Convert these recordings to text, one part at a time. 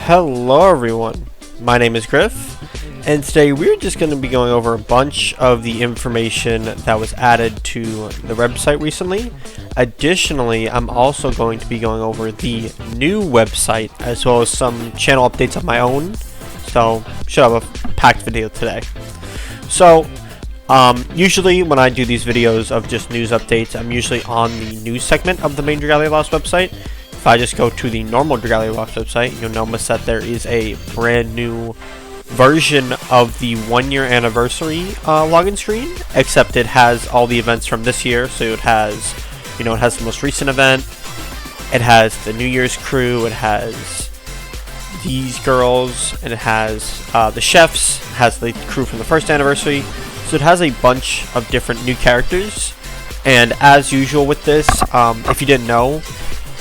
Hello everyone, my name is Griff, and today we're just going to be going over a bunch of the information that was added to the website recently. Additionally, I'm also going to be going over the new website as well as some channel updates of my own, so should have a packed video today. So, usually when I do these videos of just news updates, I'm usually on the news segment of the main Dragalia Lost website. If I just go to the normal Dragalia Lost website, you'll notice that there is a brand new version of the 1-year anniversary login screen, except it has all the events from this year. So it has, it has the most recent event, it has the New Year's crew, it has these girls, and it has the chefs, it has the crew from the first anniversary. So it has a bunch of different new characters, and as usual with this, if you didn't know,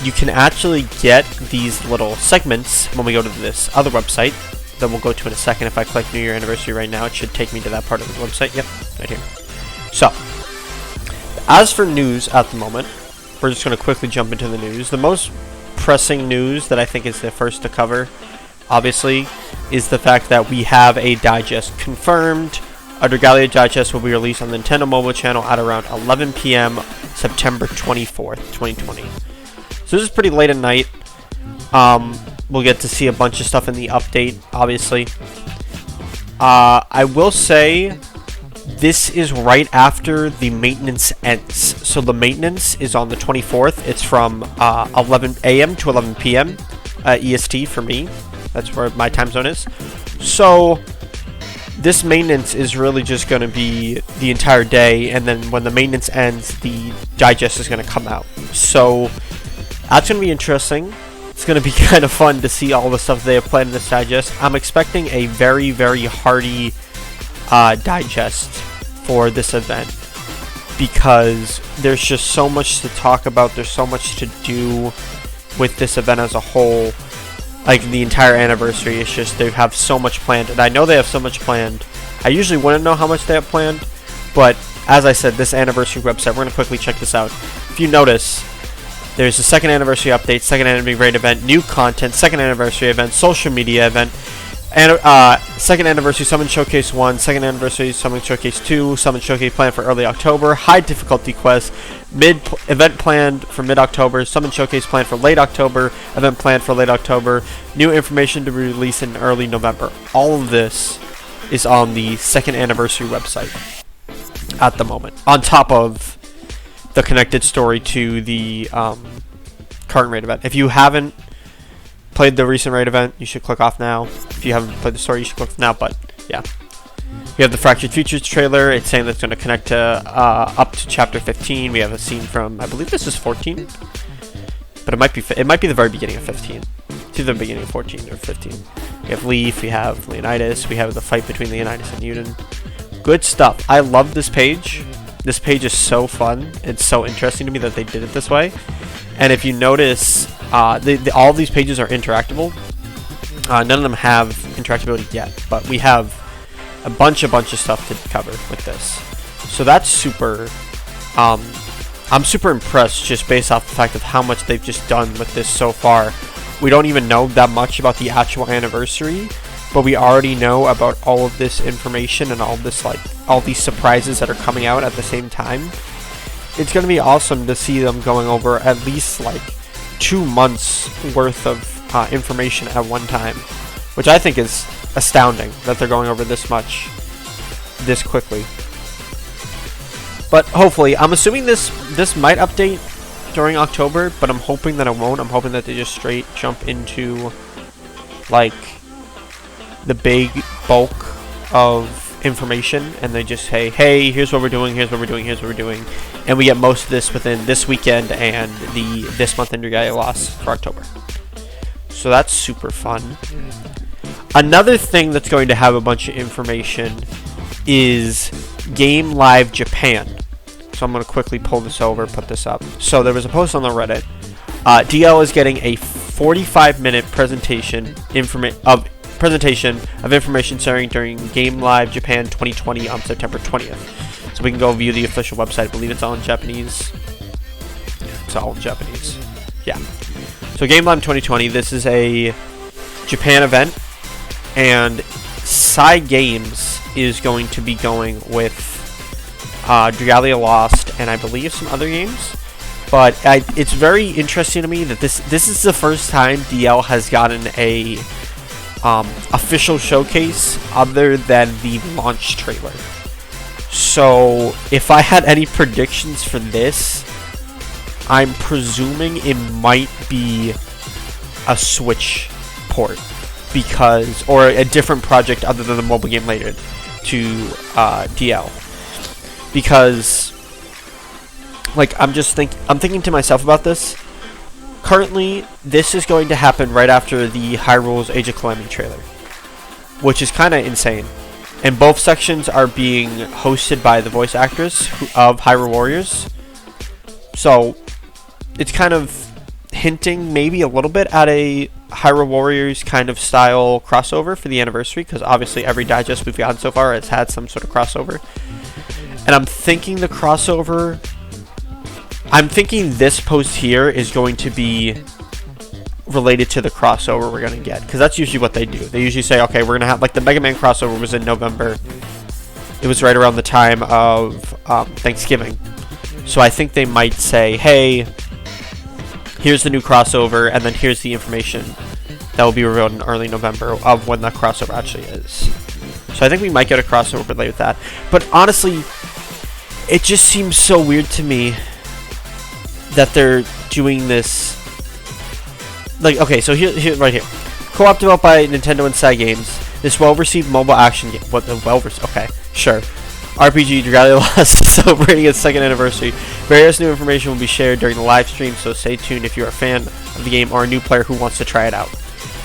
you can actually get these little segments when we go to this other website that we'll go to in a second. If I click New Year Anniversary right now, it should take me to that part of the website. Yep, right here. So, as for news at the moment, we're just going to quickly jump into the news. The most pressing news that I think is the first to cover, obviously, is the fact that we have a digest confirmed. A Dragalia digest will be released on the Nintendo mobile channel at around 11 p.m. September 24th, 2020. So this is pretty late at night. We'll get to see a bunch of stuff in the update, obviously. I will say this is right after the maintenance ends. So the maintenance is on the 24th. It's from 11 a.m. to 11 p.m. EST for me. That's where my time zone is. So this maintenance is really just going to be the entire day, and then when the maintenance ends, the digest is going to come out. So that's going to be interesting. It's going to be kind of fun to see all the stuff they have planned in this digest. I'm expecting a very, very hearty digest for this event, because there's just so much to talk about. There's so much to do with this event as a whole. Like the entire anniversary, it's just they have so much planned, and I know they have so much planned. I usually wouldn't know how much they have planned, but as I said, this anniversary website, we're going to quickly check this out. If you notice, there's a second anniversary update, second anniversary event, new content, second anniversary event, social media event, and second anniversary Summon Showcase 1, second anniversary Summon Showcase 2, Summon Showcase planned for early October, high difficulty quest, event planned for mid-October, Summon Showcase planned for late October, event planned for late October, new information to be released in early November. All of this is on the second anniversary website at the moment, on top of the connected story to the current raid event. If you haven't played the recent raid event, you should click off now. If you haven't played the story, you should click now, but yeah. We have the Fractured Futures trailer. It's saying that's going to connect to up to chapter 15. We have a scene from, I believe this is 14, but it might be the very beginning of 15. It's either the beginning of 14 or 15. We have Leaf, we have Leonidas, we have the fight between Leonidas and Yuden. Good stuff. I love this page. This page is so fun. It's so interesting to me that they did it this way. And if you notice, all of these pages are interactable. None of them have interactability yet, but we have a bunch of stuff to cover with this. So that's super. I'm super impressed just based off the fact of how much they've just done with this so far. We don't even know that much about the actual anniversary, but we already know about all of this information and all these surprises that are coming out at the same time. It's going to be awesome to see them going over at least 2 months worth of information at one time, which I think is astounding that they're going over this much this quickly. But hopefully, I'm assuming this might update during October, but I'm hoping that it won't. I'm hoping that they just straight jump into the big bulk of information, and they just say, hey, here's what we're doing, here's what we're doing, here's what we're doing, and we get most of this within this weekend and this month in Dragalia Lost for October. So that's super fun. Another thing that's going to have a bunch of information is Game Live Japan. So I'm going to quickly pull this over, put this up. So there was a post on the Reddit. DL is getting a 45-minute presentation of information sharing during Game Live Japan 2020 on September 20th. So we can go view the official website. I believe it's all in Japanese. It's all in Japanese. Yeah. So Game Live 2020, this is a Japan event, and Cygames is going to be going with Dragalia Lost and I believe some other games. But it's very interesting to me that this is the first time DL has gotten a official showcase other than the launch trailer. So if I had any predictions for this, I'm presuming it might be a Switch port, because, or a different project other than the mobile game later to DL, because like I'm thinking to myself about this. Currently, this is going to happen right after the Hyrule's Age of Calamity trailer, which is kind of insane. And both sections are being hosted by the voice actors of Hyrule Warriors. So it's kind of hinting maybe a little bit at a Hyrule Warriors kind of style crossover for the anniversary, because obviously every digest we've gotten so far has had some sort of crossover. And I'm thinking this post here is going to be related to the crossover we're going to get, because that's usually what they do. They usually say, okay, we're going to have, like, the Mega Man crossover was in November. It was right around the time of Thanksgiving. So I think they might say, hey, here's the new crossover, and then here's the information that will be revealed in early November of when that crossover actually is. So I think we might get a crossover related with that. But honestly, it just seems so weird to me that they're doing this. Like, okay, so here right here. Co-op developed by Nintendo and Cygames. This well-received mobile action game. What the okay, sure. RPG Dragalia Lost is celebrating its second anniversary. Various new information will be shared during the live stream, so stay tuned if you're a fan of the game or a new player who wants to try it out.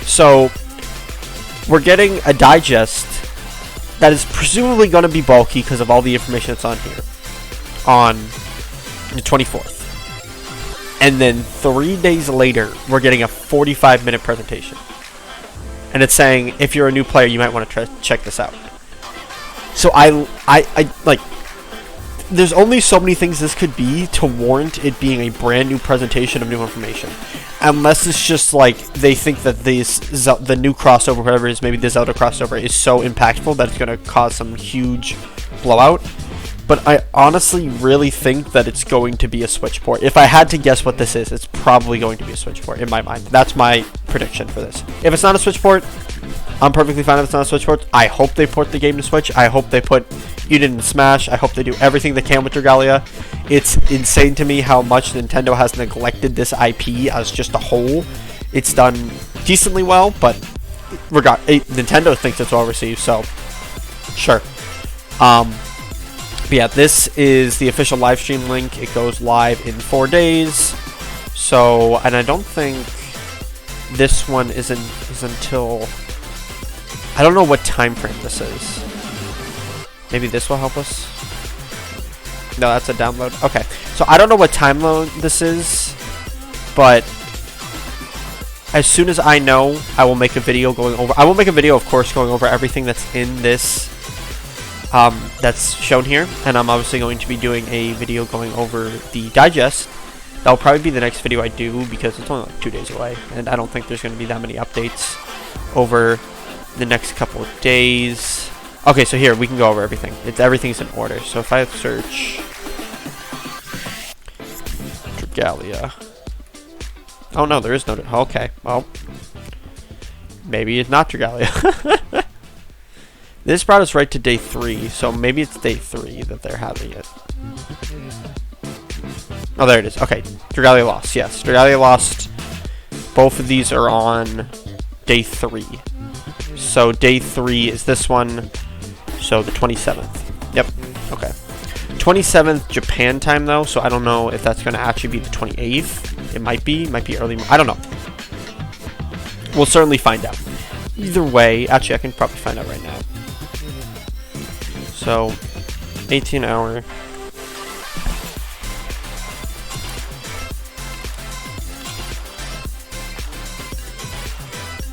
So, we're getting a digest that is presumably going to be bulky because of all the information that's on here. On the 24th. And then 3 days later, we're getting a 45-minute presentation. And it's saying, if you're a new player, you might want to check this out. So I like, there's only so many things this could be to warrant it being a brand new presentation of new information. Unless it's just like, they think that the new crossover, whatever it is, maybe the Zelda crossover, is so impactful that it's going to cause some huge blowout. But I honestly really think that it's going to be a Switch port. If I had to guess what this is, it's probably going to be a Switch port in my mind. That's my prediction for this. If it's not a Switch port, I'm perfectly fine if it's not a Switch port. I hope they port the game to Switch. I hope they put Eden in Smash. I hope they do everything they can with Dragalia. It's insane to me how much Nintendo has neglected this IP as just a whole. It's done decently well, but Nintendo thinks it's well received, so sure. But yeah, this is the official live stream link. It goes live in 4 days. So, and I don't think this one is until, I don't know what time frame this is. Maybe this will help us. No, that's a download. Okay, so I don't know what time load this is, but as soon as I know, I will make a video going over. I will make a video, of course, going over everything that's in this. That's shown here, and I'm obviously going to be doing a video going over the digest. That'll probably be the next video I do, because it's only like 2 days away, and I don't think there's going to be that many updates over the next couple of days. Okay, so here we can go over everything. Everything's in order. So if I search Dragalia, oh no, there is no. Okay, well, maybe it's not Dragalia. This brought us right to day 3, so maybe it's day 3 that they're having it. Oh, there it is. Okay, Dragalia Lost. Yes, Dragalia Lost. Both of these are on day 3. So day 3 is this one. So the 27th. Yep. Okay. 27th Japan time though, so I don't know if that's going to actually be the 28th. It might be early. I don't know. We'll certainly find out. Either way, actually I can probably find out right now. So 18-hour.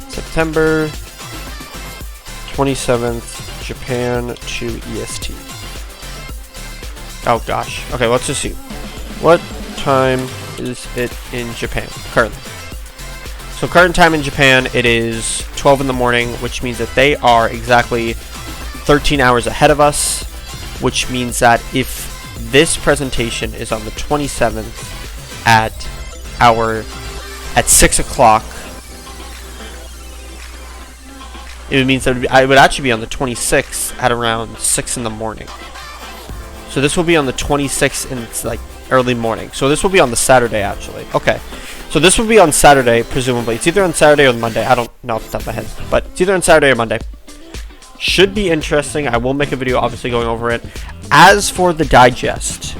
September 27th, Japan to EST. Oh gosh. Okay, let's just see. What time is it in Japan currently? So current time in Japan, it is 12 in the morning, which means that they are exactly 13 hours ahead of us, which means that if this presentation is on the 27th at 6 o'clock, it means that I would actually be on the 26th at around 6 in the morning. So this will be on the 26th and it's like early morning. So this will be on the Saturday actually. Okay. So this will be on Saturday, presumably. It's either on Saturday or Monday. I don't know off the top of my head. But it's either on Saturday or Monday. Should be interesting. I will make a video obviously going over it. As for the digest,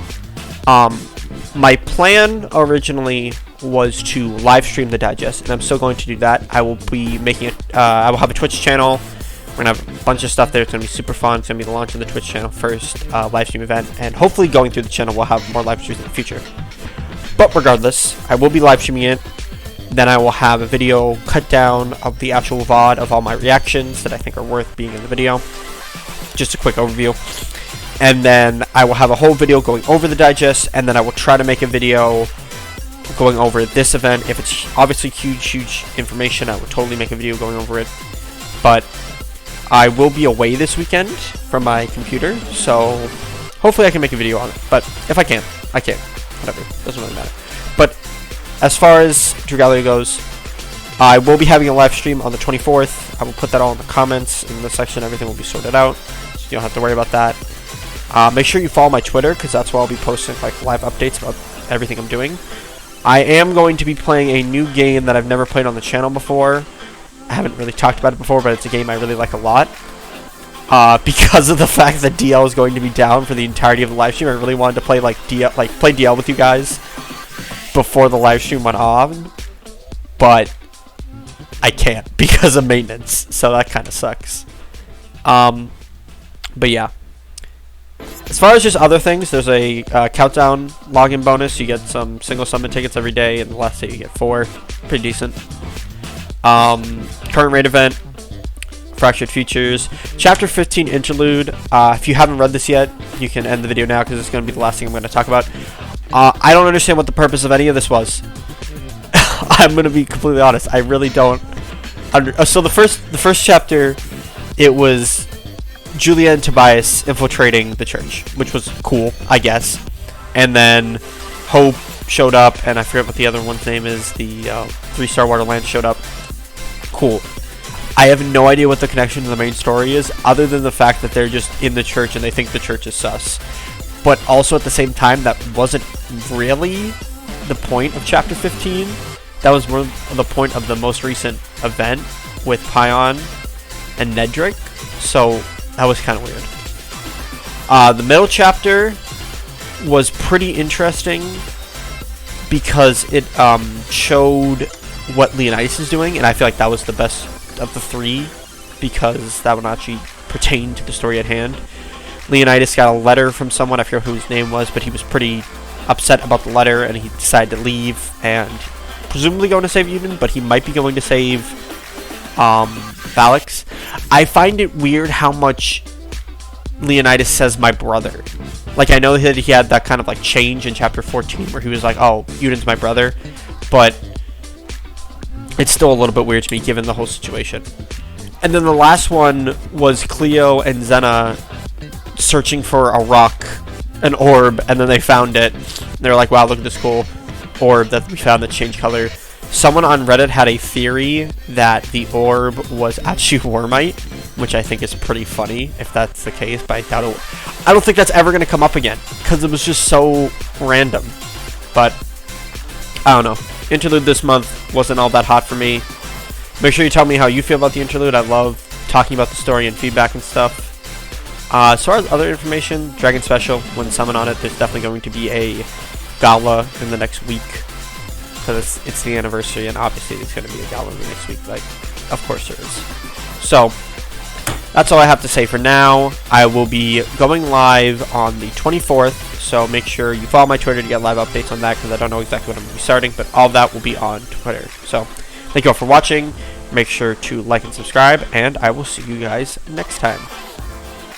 my plan originally was to live stream the digest, and I'm still going to do that. I will be making it, I will have a Twitch channel. We're going to have a bunch of stuff there. It's going to be super fun. It's going to be the launch of the Twitch channel first, live stream event, and hopefully going through the channel we'll have more live streams in the future. But regardless, I will be live streaming it. Then I will have a video cut down of the actual VOD of all my reactions that I think are worth being in the video. Just a quick overview. And then I will have a whole video going over the digest, and then I will try to make a video going over this event. If it's obviously huge information, I will totally make a video going over it. But I will be away this weekend from my computer, so hopefully I can make a video on it. But if I can't, I can't. Whatever, doesn't really matter. But as far as Drew Gallery goes, I will be having a live stream on the 24th. I will put that all in the comments in the section. Everything will be sorted out, so you don't have to worry about that. Make sure you follow my Twitter, because that's where I'll be posting like live updates about everything I'm doing. I am going to be playing a new game that I've never played on the channel before. I haven't really talked about it before, but it's a game I really like a lot. Because of the fact that DL is going to be down for the entirety of the live stream, I really wanted to play play DL with you guys before the live stream went on, but I can't because of maintenance, so that kind of sucks. But yeah, as far as just other things, there's a countdown login bonus. You get some single summon tickets every day, and the last day you get 4. Pretty decent. Current raid event. Fractured Futures, Chapter 15 Interlude. If you haven't read this yet, you can end the video now because it's going to be the last thing I'm going to talk about. I don't understand what the purpose of any of this was. I'm going to be completely honest. I really don't. So the first chapter, it was Julia and Tobias infiltrating the church, which was cool, I guess. And then Hope showed up, and I forget what the other one's name is. The 3-Star Waterland showed up. Cool. I have no idea what the connection to the main story is, other than the fact that they're just in the church and they think the church is sus. But also at the same time, that wasn't really the point of Chapter 15. That was more the point of the most recent event with Pion and Nedrick. So that was kind of weird. The middle chapter was pretty interesting because it showed what Leonidas is doing, and I feel like that was the best of the 3 because that would actually pertain to the story at hand. Leonidas got a letter from someone, I forget who his name was, but he was pretty upset about the letter and he decided to leave and presumably going to save Eden, but he might be going to save Valix. I find it weird how much Leonidas says my brother. Like, I know that he had that kind of like change in Chapter 14 where he was like, oh, Uden's my brother, but it's still a little bit weird to me given the whole situation. And then the last one was Cleo and Xena searching for a rock, an orb, and then they found it. They're like, wow, look at this cool orb that we found that changed color. Someone on Reddit had a theory that the orb was actually Wormite, which I think is pretty funny if that's the case, but I doubt it. I don't think that's ever going to come up again because it was just so random. But I don't know. Interlude this month wasn't all that hot for me. Make sure you tell me how you feel about the interlude. I love talking about the story and feedback and stuff. As far as other information, Dragon Special, when summon on it, there's definitely going to be a gala in the next week because it's the anniversary, and obviously it's going to be a gala in the next week. Like, of course there is. So that's all I have to say for now. I will be going live on the 24th. So make sure you follow my Twitter to get live updates on that because I don't know exactly when I'm going to be starting, but all of that will be on Twitter. So thank you all for watching. Make sure to like and subscribe, and I will see you guys next time.